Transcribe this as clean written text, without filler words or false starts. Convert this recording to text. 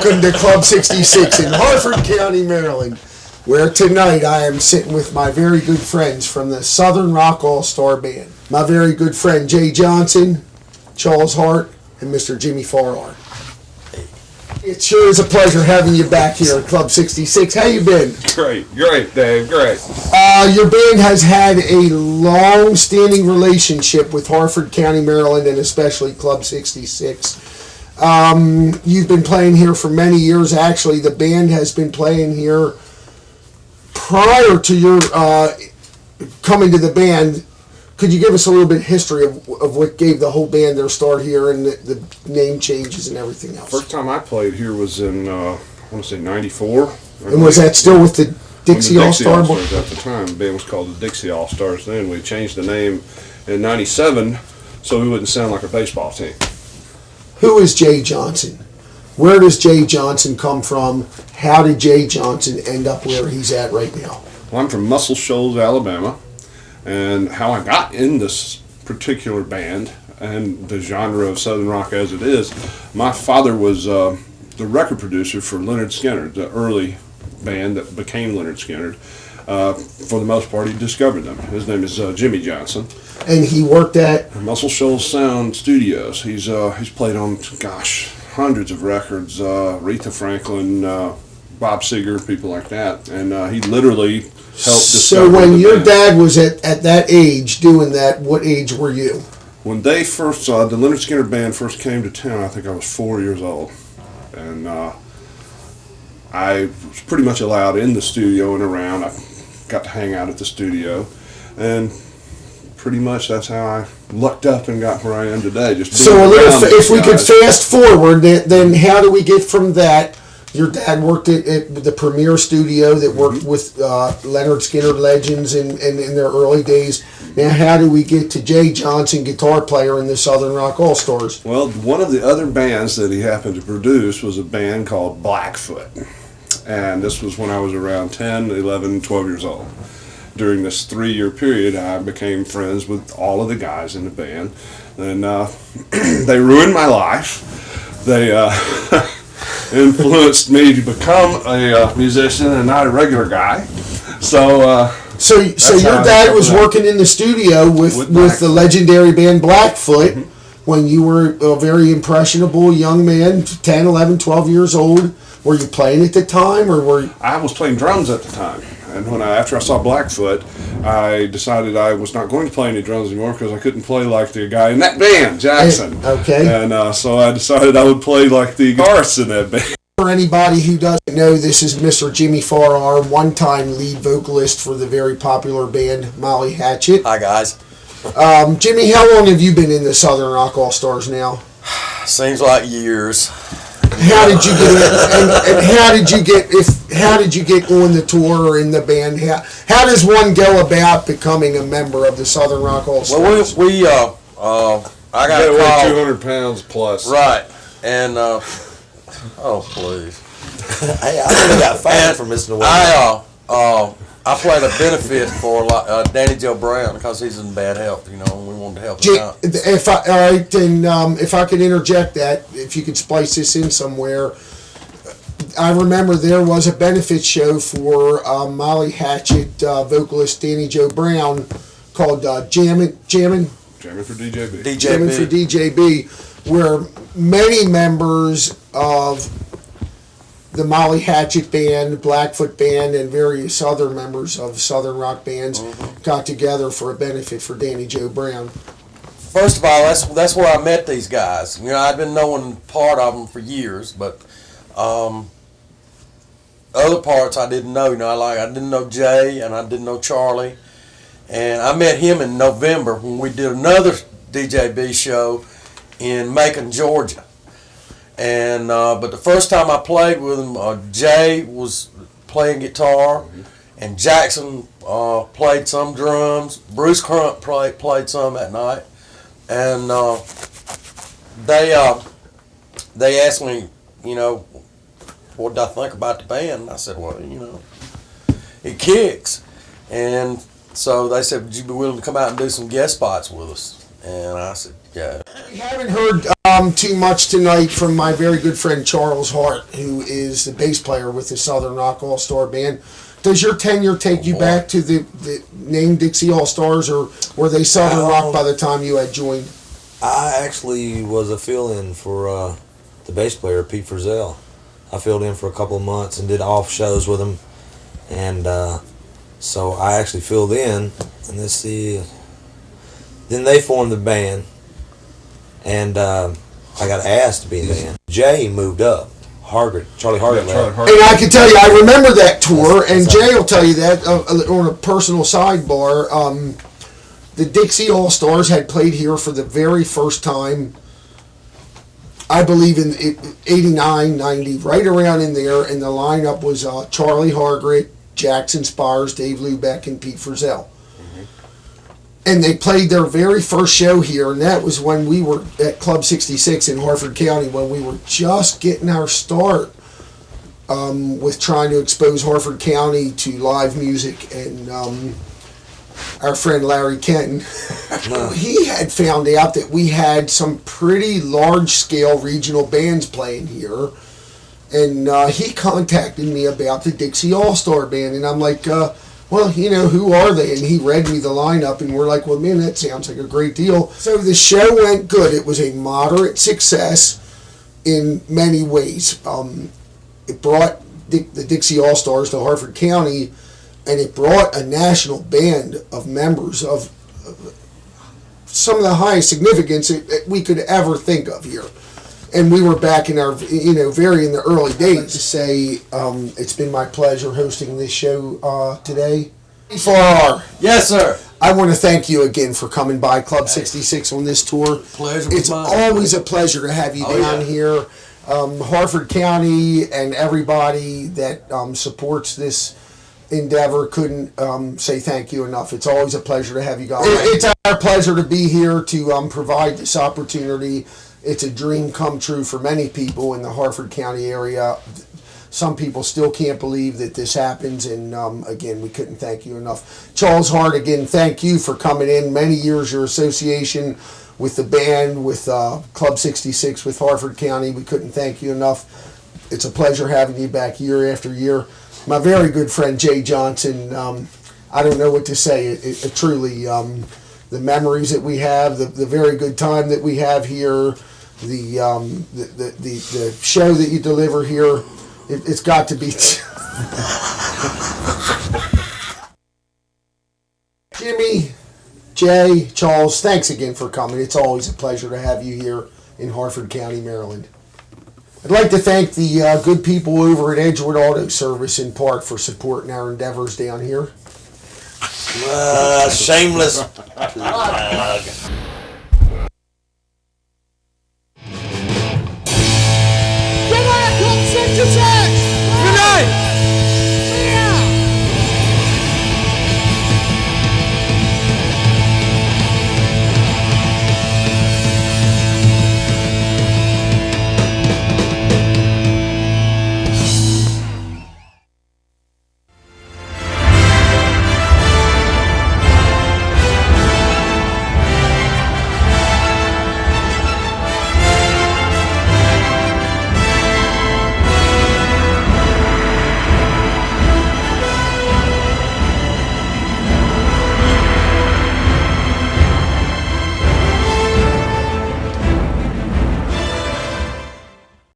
welcome to Club 66 in Harford County, Maryland, where tonight I am sitting with my very good friends from the Southern Rock All-Star Band. My very good friend Jay Johnson, Charles Hart, and Mr. Jimmy Farrar. It sure is a pleasure having you back here at Club 66. How you been? Great, Dave, great. Your band has had a long-standing relationship with Harford County, Maryland, and especially Club 66. You've been playing here for many years. Actually, the band has been playing here prior to your coming to the band. Could you give us a little bit of history of what gave the whole band their start here and the name changes and everything else? First time I played here was in, I want to say 94. And was that still with the Dixie All-Star? At the time, the band was called the Dixie All-Stars then. We changed the name in 97 so we wouldn't sound like a baseball team. Who is Jay Johnson? Where does Jay Johnson come from? How did Jay Johnson end up where he's at right now? Well, I'm from Muscle Shoals, Alabama. And how I got in this particular band and the genre of Southern rock as it is, my father was the record producer for Leonard Skinner, the early band that became Leonard Skinner. For the most part, he discovered them. His name is Jimmy Jakson. And he worked at Muscle Shoals Sound Studios. He's played on, gosh, hundreds of records. Aretha Franklin, Bob Seger, people like that, and he literally helped discover. So when your band. dad was at that age doing that, what age were you? When they first, the Leonard Skinner band first came to town, I think I was 4 years old, and I was pretty much allowed in the studio and around. I got to hang out at the studio, and pretty much that's how I lucked up and got where I am today. Just so a little, if we could fast forward, then how do we get from that? Your dad worked at the premier studio that worked with Leonard Skinner legends in their early days. Now, how do we get to Jay Johnson, guitar player in the Southern Rock All-Stars? Well, one of the other bands that he happened to produce was a band called Blackfoot. And this was when I was around 10, 11, 12 years old. During this 3-year period, I became friends with all of the guys in the band. And they ruined my life. They influenced me to become a musician and not a regular guy. So your dad was working in the studio with the legendary band Blackfoot when you were a very impressionable young man, 10, 11, 12 years old. Were you playing at the time, or were you? I was playing drums at the time. And after I saw Blackfoot, I decided I was not going to play any drums anymore because I couldn't play like the guy in that band, Jakson. Okay. And so I decided I would play like the guitarist in that band. For anybody who doesn't know, this is Mr. Jimmy Farrar, one-time lead vocalist for the very popular band Molly Hatchet. Hi, guys. Jimmy, how long have you been in the Southern Rock All-Stars now? Seems like years. How did you get in, and how did you get on the tour or in the band? How does one go about becoming a member of the Southern Rock All-Stars? Well, I got a call. 200 pounds plus. Right, and oh please. Hey, I really got fired for missing the wedding. I played a benefit for Danny Joe Brown because he's in bad health, and we wanted to help him out. If I could interject that, if you could splice this in somewhere, I remember there was a benefit show for Molly Hatchet vocalist Danny Joe Brown called Jammin' for DJB. Jammin' for DJB, where many members of the Molly Hatchet band, Blackfoot band, and various other members of Southern rock bands got together for a benefit for Danny Joe Brown. First of all, that's where I met these guys. I'd been knowing part of them for years, but other parts I didn't know. I didn't know Jay and I didn't know Charlie, and I met him in November when we did another DJB show in Macon, Georgia. And but the first time I played with him, Jay was playing guitar, and Jakson played some drums. Bruce Crump played some that night, and they asked me, what did I think about the band? And I said, well, it kicks, and so they said, would you be willing to come out and do some guest spots with us? And I said, yeah. We haven't heard too much tonight from my very good friend Charles Hart, who is the bass player with the Southern Rock All-Star Band. Does your tenure take you back to the name Dixie All-Stars, or were they Southern Rock by the time you had joined? I actually was a fill-in for the bass player, Pete Frizzell. I filled in for a couple of months and did off shows with him. And so I actually filled in, and let's see. Then they formed the band, and I got asked to be in the band. Jay moved up. Charlie Hargett left. And I can tell you, I remember that tour, and Jay will tell you that on a personal sidebar. The Dixie All-Stars had played here for the very first time, I believe in 89, 90, right around in there, and the lineup was Charlie Hargett, Jakson Spires, Dave Lubeck, and Pete Frizzell. And they played their very first show here, and that was when we were at Club 66 in Harford County, when we were just getting our start with trying to expose Harford County to live music. And our friend Larry Kenton, he had found out that we had some pretty large-scale regional bands playing here, and he contacted me about the Dixie All-Star Band, and I'm like, well, you know, who are they? And he read me the lineup, and we're like, well, man, that sounds like a great deal. So the show went good. It was a moderate success in many ways. It brought the Dixie All-Stars to Harford County, and it brought a national band of members of some of the highest significance that we could ever think of here. And we were back in our, very in the early days. I'd like to say it's been my pleasure hosting this show today. Yes, sir. I want to thank you again for coming by Club 66 on this tour. Pleasure. It's always a pleasure to have you down here. Harford County and everybody that supports this endeavor couldn't say thank you enough. It's always a pleasure to have you guys. It's our pleasure to be here to provide this opportunity. It's a dream come true for many people in the Harford County area. Some people still can't believe that this happens, and again, we couldn't thank you enough. Charles Hart, again, thank you for coming in. Many years your association with the band, with Club 66, with Harford County. We couldn't thank you enough. It's a pleasure having you back year after year. My very good friend Jay Johnson, I don't know what to say. It truly, the memories that we have, the very good time that we have here, the show that you deliver here, it's got to be. Jimmy, Jay, Charles, thanks again for coming. It's always a pleasure to have you here in Harford County, Maryland. I'd like to thank the good people over at Edgewood Auto Service in part for supporting our endeavors down here. Shameless plug.